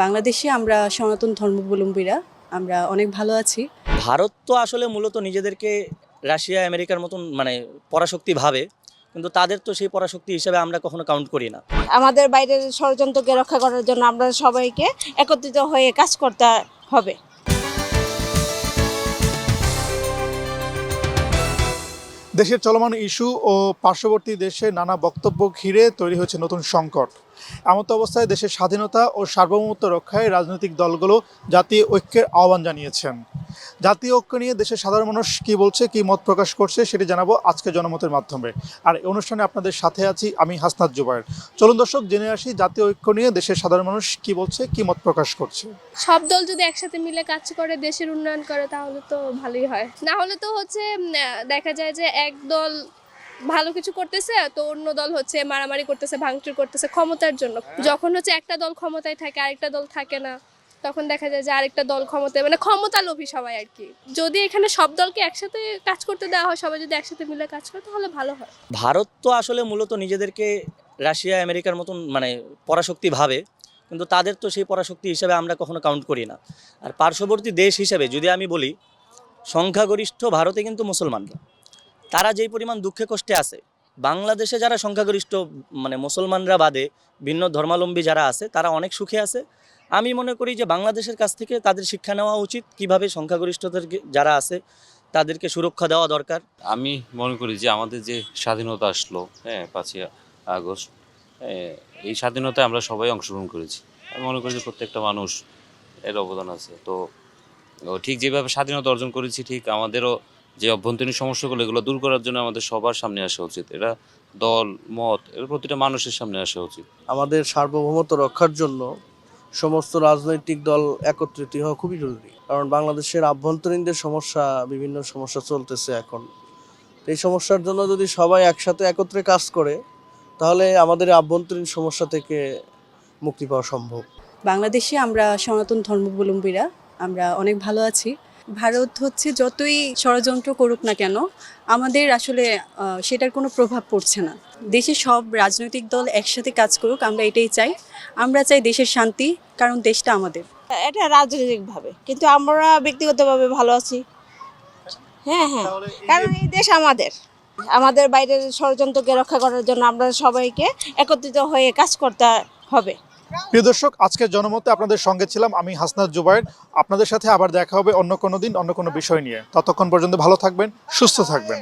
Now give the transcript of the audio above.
বাংলাদেশে আমরা সনাতন ধর্মাবলম্বীরা আমরা অনেক ভালো আছি। ভারত তো আসলে মূলত নিজেদেরকে রাশিয়া আমেরিকার মতন পরাশক্তি ভাবে, কিন্তু তাদের তো সেই পরাশক্তি হিসেবে আমরা কখনো কাউন্ট করি না। আমাদের বাইরের ষড়যন্ত্রকে রক্ষা করার জন্য আমরা সবাইকে একত্রিত হয়ে কাজ করতে হবে। দেশের চলমান ইস্যু ও পার্শ্ববর্তী দেশে নানা বক্তব্য ঘিরে তৈরি হয়েছে নতুন সংকট। এমত অবস্থায় দেশের স্বাধীনতা ও সার্বভৌমত্ব রক্ষায় রাজনৈতিক দলগুলো জাতীয় ঐক্যের আহ্বান জানিয়েছেন। জাতীয় ঐক্য নিয়ে দেশের সাধারণ মানুষ কী বলছে, কী মত প্রকাশ করছে, সেটি জানাবো আজকে জনমতের মাধ্যমে। আর এই অনুষ্ঠানে আপনাদের সাথে আছি আমি হাসনাত জুবায়ের। চলুন দর্শক, জেনে আসি জাতীয় ঐক্য নিয়ে দেশের সাধারণ মানুষ কী বলছে, কী মত প্রকাশ করছে। সব দল যদি একসাথে মিলে কাজ করে, দেশের উন্নয়ন করে, তাহলে তো ভালোই হয়। না হলে তো দেখা যায় যে এক দল ভালো কিছু করতেছে তো অন্য দল মারামারি করতেছে, ভাঙচুর করতেছে ক্ষমতার জন্য। যখন একটা দল ক্ষমতায় থাকে আরেকটা দল থাকে না, তখন দেখা যায় যে আরেকটা দল ক্ষমতায় ক্ষমতা লোভী সবাই আর কি। যদি এখানে সব দলকে একসাথে কাজ করতে দেওয়া হয়, সবাই যদি একসাথে মিলে কাজ করে, তাহলে ভালো হয়। ভারত তো আসলে মূলত নিজেদেরকে রাশিয়া আমেরিকার মতন পরাশক্তি ভাবে, কিন্তু তাদের তো সেই পরাশক্তি হিসেবে আমরা কখনো কাউন্ট করি না। আর পার্শ্ববর্তী দেশ হিসেবে যদি আমি বলি, সংখ্যাগরিষ্ঠ ভারতে কিন্তু মুসলমানরা, তারা যেই পরিমাণ দুঃখে কষ্টে আছে, বাংলাদেশে যারা সংখ্যাগরিষ্ঠ মুসলমানরা বাদে ভিন্ন ধর্মাবলম্বী যারা আছে তারা অনেক সুখে আছে। আমি মনে করি যে বাংলাদেশের কাছ থেকে তাদের শিক্ষা নেওয়া উচিত, কিভাবে সংখ্যাগরিষ্ঠদের যারা আছে তাদেরকে সুরক্ষা দেওয়া দরকার। আমি মনে করি যে আমাদের যে স্বাধীনতা আসলো, 5ই আগস্ট, এই স্বাধীনতায় আমরা সবাই অংশগ্রহণ করেছি। আমি মনে করি যে প্রত্যেকটা মানুষ এর অবদান আছে। তো ঠিক যেভাবে স্বাধীনতা অর্জন করেছি, ঠিক আমাদেরও যে অভ্যন্তরীণ সমস্যাগুলো, এগুলো দূর করার জন্য আমাদের সবার সামনে আসা উচিত। এটা দল মত এর প্রতিটা মানুষের সামনে আসা উচিত। আমাদের সার্বভৌমত্ব রক্ষার জন্য সমস্ত রাজনৈতিক দল একত্রিত হওয়া খুবই জরুরি, কারণ বাংলাদেশের আভ্যন্তরীণ যে বিভিন্ন সমস্যা চলতেছে এখন, এই সমস্যার জন্য যদি সবাই একসাথে একত্রে কাজ করে, তাহলে আমাদের আভ্যন্তরীণ সমস্যা থেকে মুক্তি পাওয়া সম্ভব। বাংলাদেশে আমরা সনাতন ধর্মাবলম্বীরা আমরা অনেক ভালো আছি। ভারত যতই ষড়যন্ত্র করুক না কেন, আমাদের আসলে সেটার কোনো প্রভাব পড়ছে না। দেশে সব রাজনৈতিক দল একসাথে কাজ করুক, আমরা এটাই চাই। আমরা চাই দেশের শান্তি, কারণ দেশটা আমাদের। এটা রাজনৈতিকভাবে, কিন্তু আমরা ব্যক্তিগতভাবে ভালো আছি। হ্যাঁ, কারণ এই দেশ আমাদের বাইরের ষড়যন্ত্রকে রক্ষা করার জন্য আমরা সবাইকে একত্রিত হয়ে কাজ করতে হবে। প্রিয় দর্শক, আজকের জনমতে আপনাদের সঙ্গে ছিলাম আমি হাসনাত জুবায়ের। আপনাদের সাথে আবার দেখা হবে অন্য কোনো দিন, অন্য কোনো বিষয় নিয়ে। ততক্ষণ পর্যন্ত ভালো থাকবেন, সুস্থ থাকবেন।